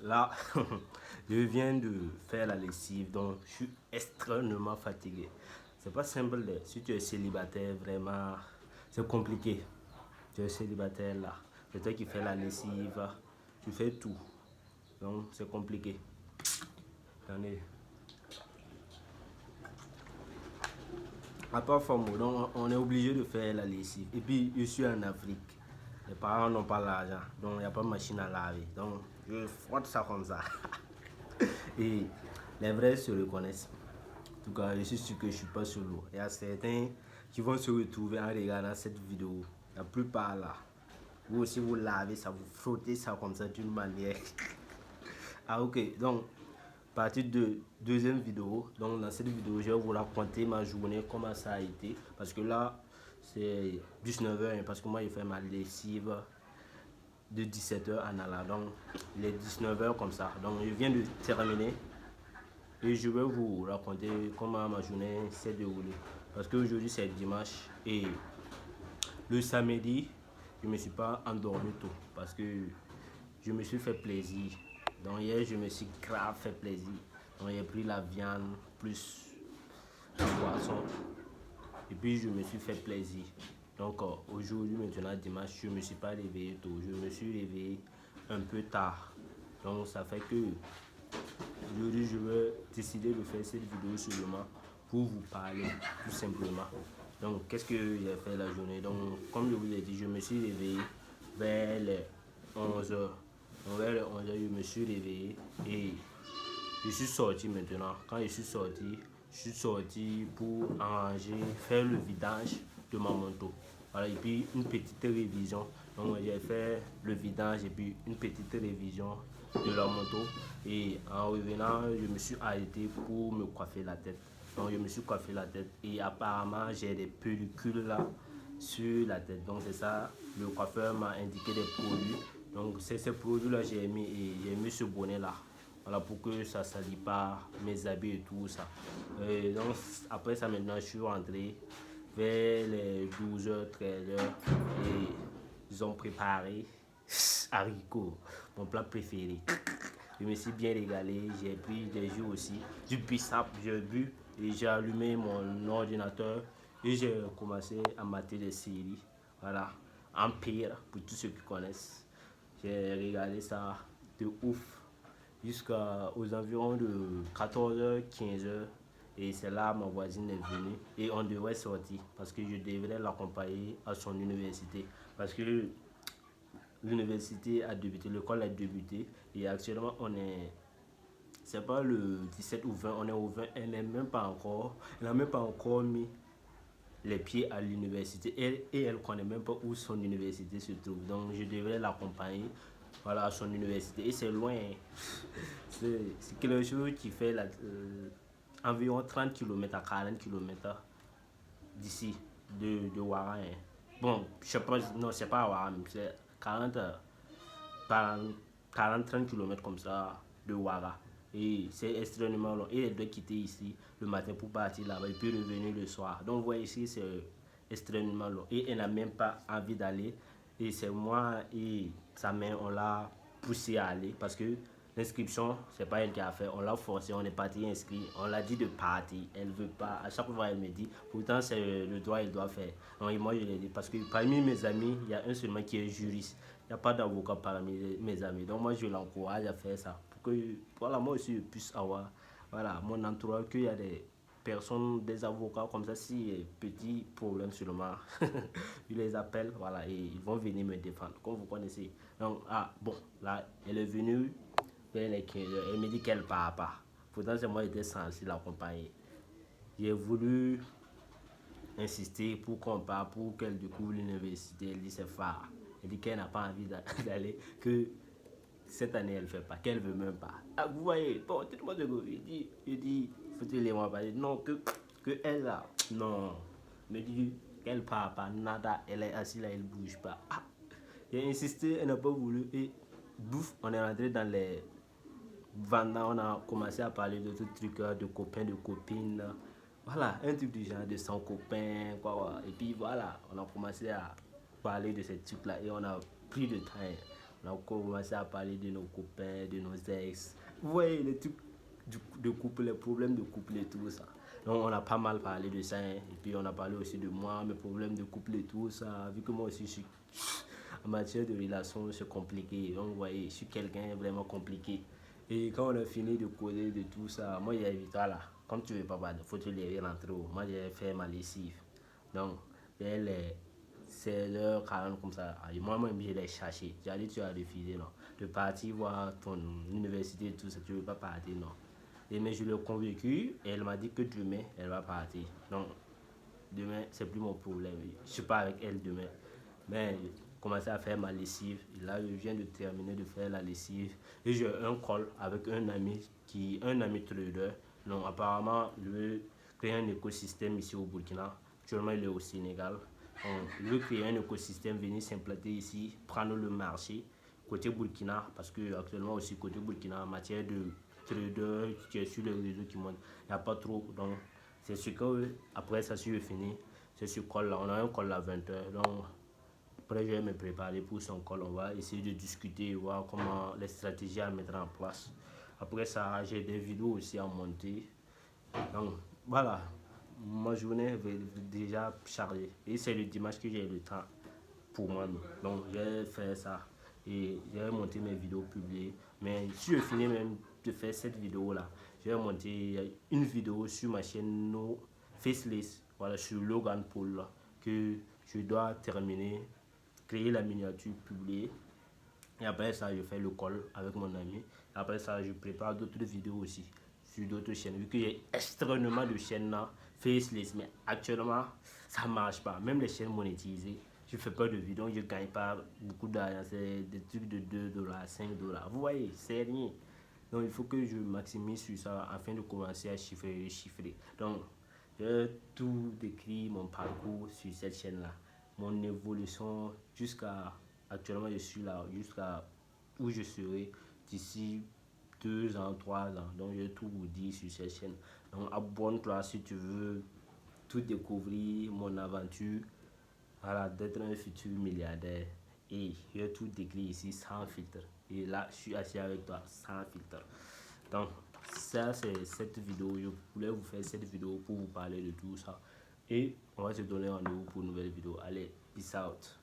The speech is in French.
Là, je viens de faire la lessive, donc je suis extrêmement fatigué. C'est pas simple, si tu es célibataire, vraiment, c'est compliqué. Tu es célibataire là, c'est toi qui fais la lessive, tu fais tout. Donc, c'est compliqué. Attendez. À part FOMO, donc on est obligé de faire la lessive. Et puis, je suis en Afrique. Les parents n'ont pas l'argent, donc il n'y a pas de machine à laver. Donc, je frotte ça comme ça. Et les vrais se reconnaissent. En tout cas, je suis sûr que je ne suis pas solo. Il y a certains qui vont se retrouver en regardant cette vidéo. La plupart là. Vous aussi, vous lavez ça, vous frottez ça comme ça d'une manière. Ah, ok. Donc, partie de deuxième vidéo. Donc, dans cette vidéo, je vais vous raconter ma journée, comment ça a été. Parce que là, c'est 19h. Parce que moi, j'ai fait ma lessive de 17h en allant. Donc, il est 19h comme ça. Donc, je viens de terminer. Et je vais vous raconter comment ma journée s'est déroulée. Parce qu'aujourd'hui, c'est dimanche. Et le samedi, je ne me suis pas endormi tôt. Parce que je me suis fait plaisir. Donc, hier, je me suis grave fait plaisir. Donc, j'ai pris la viande plus la boisson. Et puis, je me suis fait plaisir. Donc, aujourd'hui, maintenant, dimanche, je ne me suis pas réveillé tôt. Je me suis réveillé un peu tard. Donc, ça fait que aujourd'hui, je vais décider de faire cette vidéo seulement pour vous parler, tout simplement. Donc, qu'est-ce que j'ai fait la journée? Donc, comme je vous ai dit, je me suis réveillé vers les 11h. Donc, vers les 11h, je me suis réveillé et je suis sorti maintenant. Quand je suis sorti pour arranger, faire le vidange de ma moto. Voilà, et puis une petite révision. Donc j'ai fait le vidange et puis une petite révision de la moto. Et en revenant, je me suis arrêté pour me coiffer la tête. Donc je me suis coiffé la tête et apparemment j'ai des pellicules là sur la tête. Donc c'est ça, le coiffeur m'a indiqué des produits. Donc c'est ces produits là j'ai mis et j'ai mis ce bonnet là. Voilà, pour que ça ne salit pas mes habits et tout ça. Et donc, après ça, maintenant, je suis rentré vers les 12h, 13h et ils ont préparé haricots, mon plat préféré. Je me suis bien régalé, j'ai pris des jus aussi, du bissap, j'ai bu et j'ai allumé mon ordinateur et j'ai commencé à mater des séries. Voilà, Empire, pour tous ceux qui connaissent. J'ai regardé ça de ouf jusqu'aux environs de 14h, 15h. Et c'est là ma voisine est venue et on devrait sortir parce que je devrais l'accompagner à son université. Parce que l'université a débuté, l'école a débuté et actuellement on est, c'est pas le 17 ou 20, on est au 20, elle n'a même pas encore, elle n'a même pas encore mis les pieds à l'université et elle ne connaît même pas où son université se trouve. Donc je devrais l'accompagner, voilà, à son université. Et c'est loin. C'est quelque chose qui fait environ 30 km à 40 km d'ici, de Ouara. Hein. Bon, je sais pas, non, c'est pas à Ouara, mais c'est 40-30 km comme ça de Ouara. Et c'est extrêmement long. Et elle doit quitter ici le matin pour partir là-bas et puis revenir le soir. Donc, vous voyez ici, c'est extrêmement long. Et elle n'a même pas envie d'aller. Et c'est moi et sa mère, on l'a poussé à aller parce que l'inscription, c'est pas elle qui a fait. On l'a forcé, on est parti inscrit. On l'a dit de partir. Elle veut pas. À chaque fois, elle me dit, pourtant, c'est le droit, elle doit faire. Donc, et moi, je l'ai dit parce que parmi mes amis, il y a un seulement qui est juriste. Il n'y a pas d'avocat parmi mes amis. Donc, moi, je l'encourage à faire ça. Pour que, voilà, moi aussi, je puisse avoir, voilà, mon entourage, qu'il y a des personnes, des avocats comme ça, si petit problème seulement, je les appelle, voilà, et ils vont venir me défendre, comme vous connaissez. Donc, ah, bon, là, elle est venue vers les 15 heures, elle me dit qu'elle part pas. Pourtant, c'est moi qui étais censé l'accompagner. J'ai voulu insister pour qu'on parte, pour qu'elle découvre l'université. Elle dit c'est phare. Elle dit qu'elle n'a pas envie d'aller, que cette année elle ne fait pas, qu'elle ne veut même pas. Ah, vous voyez, bon, tout le monde je dis, faut-il moi parler. Non, que elle là, non. Me dit qu'elle part pas, nada, elle est assise là, elle ne bouge pas. Ah, j'ai insisté, elle n'a pas voulu. Et bouf, on est rentré dans les vendant, on a commencé à parler de tout truc, de copains, de copines. Voilà, un truc du genre de son copain, quoi. Et puis voilà, on a commencé à parler de ces trucs-là et on a pris de temps. On a commencé à parler de nos copains, de nos ex. Vous voyez, les trucs de couple, les problèmes de couple et tout ça. Donc, on a pas mal parlé de ça. Hein. Et puis, on a parlé aussi de moi, mes problèmes de couple et tout ça. Vu que moi aussi, je suis en matière de relation, c'est compliqué. Donc, vous voyez, je suis quelqu'un vraiment compliqué. Et quand on a fini de causer de tout ça, moi, j'ai dit, voilà, comme tu veux pas parler, faut te lever rentrer. Moi, j'ai fait ma lessive. Donc, vers les 16h40 comme ça, moi-même, je l'ai cherché. J'ai dit, tu as refusé, non, de partir voir ton université et tout ça, tu veux pas partir, non. Et mais je l'ai convaincu et elle m'a dit que demain, elle va partir. Donc, demain, c'est plus mon problème. Je suis pas avec elle demain. Mais j'ai commencé à faire ma lessive. Et là, je viens de terminer de faire la lessive. Et j'ai un call avec un ami trader. Donc, apparemment, il veut créer un écosystème ici au Burkina. Actuellement, il est au Sénégal. Donc, il veut créer un écosystème, venir s'implanter ici, prendre le marché côté Burkina. Parce que actuellement aussi, côté Burkina, en matière de trader qui est sur les réseaux qui montent, il n'y a pas trop. Donc, c'est ce que, après ça, si je finis, c'est ce call-là. On a un call à 20h. Donc, après, je vais me préparer pour son call. On va essayer de discuter et voir comment les stratégies à mettre en place. Après ça, j'ai des vidéos aussi à monter. Donc, voilà. Ma journée est déjà chargée. Et c'est le dimanche que j'ai le temps pour moi. Donc, j'ai fait ça. Et j'ai monté mes vidéos publiées. Mais si je finis même de faire cette vidéo-là, je vais monter une vidéo sur ma chaîne No Faceless. Voilà, sur Logan Paul. Là, que je dois terminer, créer la miniature, publier. Et après ça, je fais le call avec mon ami. Après ça, je prépare d'autres vidéos aussi sur d'autres chaînes. Vu qu'il y a extrêmement de chaînes là, faceless, mais actuellement, ça marche pas. Même les chaînes monétisées, je fais pas de vidéos, je gagne pas beaucoup d'argent. C'est des trucs de 2 $, 5 $. Vous voyez, c'est rien. Donc, il faut que je maximise sur ça afin de commencer à chiffrer. Donc, j'ai tout décrit mon parcours sur cette chaîne-là. Mon évolution jusqu'à actuellement, je suis là, jusqu'à où je serai d'ici 2 ans, 3 ans. Donc, je vais tout vous dire sur cette chaîne. Donc, abonne-toi si tu veux tout découvrir, mon aventure. Voilà, d'être un futur milliardaire. Et je vais tout décrit ici sans filtre. Et là, je suis assis avec toi sans filtre. Donc, ça, c'est cette vidéo. Je voulais vous faire cette vidéo pour vous parler de tout ça. Et on va se donner rendez-vous pour une nouvelle vidéo. Allez, peace out.